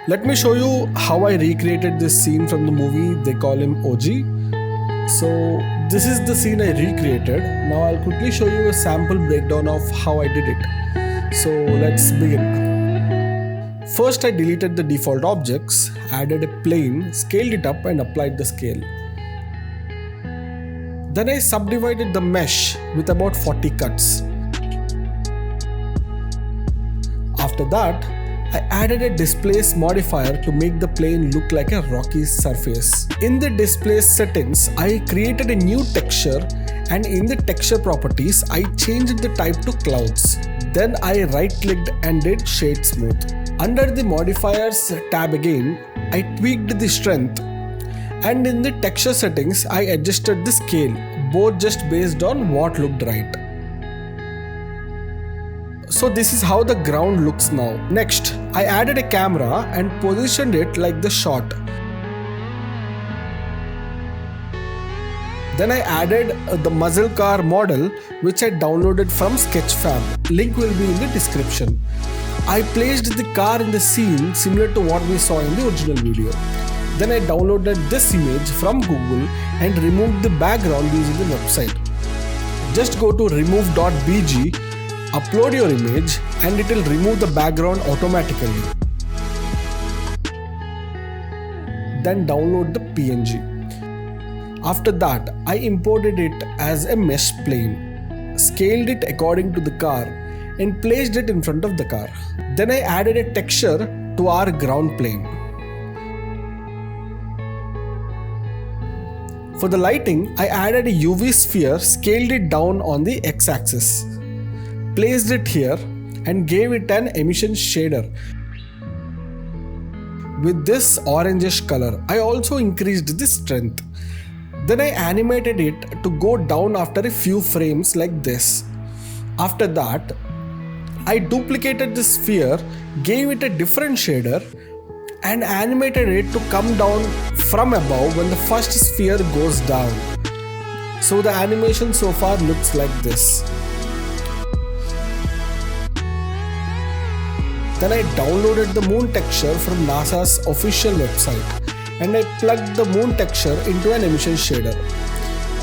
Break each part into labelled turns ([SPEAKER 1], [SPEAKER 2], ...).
[SPEAKER 1] Let me show you how I recreated this scene from the movie They Call Him OG. So this is the scene I recreated. Now I'll quickly show you a sample breakdown of how I did it. So let's begin. First I deleted the default objects, added a plane, scaled it up and applied the scale. Then I subdivided the mesh with about 40 cuts. After that, I added a displace modifier to make the plane look like a rocky surface. In the displace settings, I created a new texture, and in the texture properties, I changed the type to clouds. Then I right-clicked and did shade smooth. Under the modifiers tab again, I tweaked the strength, and in the texture settings, I adjusted the scale, both just based on what looked right. So this is how the ground looks now. Next, I added a camera and positioned it like the shot. Then I added the muscle car model which I downloaded from Sketchfab. Link will be in the description. I placed the car in the scene similar to what we saw in the original video. Then I downloaded this image from Google and removed the background using the website. Just go to remove.bg, upload your image and it will remove the background automatically. Then download the PNG. After that, I imported it as a mesh plane, scaled it according to the car and placed it in front of the car. Then I added a texture to our ground plane. For the lighting, I added a UV sphere, scaled it down on the x-axis. Placed it here and gave it an emission shader with this orangish color. I also increased the strength. Then I animated it to go down after a few frames like this. After that, I duplicated the sphere, gave it a different shader and animated it to come down from above when the first sphere goes down. So the animation so far looks like this. Then I downloaded the moon texture from NASA's official website and I plugged the moon texture into an emission shader.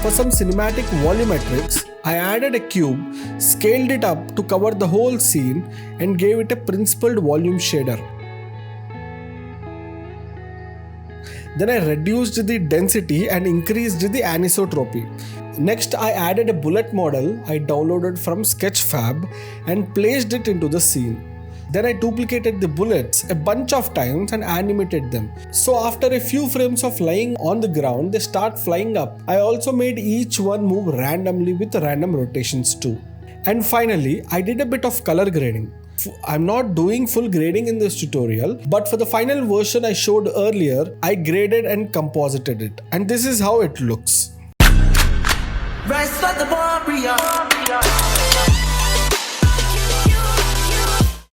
[SPEAKER 1] For some cinematic volumetrics, I added a cube, scaled it up to cover the whole scene and gave it a principled volume shader. Then I reduced the density and increased the anisotropy. Next, I added a bullet model I downloaded from Sketchfab and placed it into the scene. Then I duplicated the bullets a bunch of times and animated them. So after a few frames of lying on the ground, they start flying up. I also made each one move randomly with random rotations too. And finally, I did a bit of color grading. I'm not doing full grading in this tutorial, but for the final version I showed earlier, I graded and composited it. And this is how it looks. Rise of the warrior.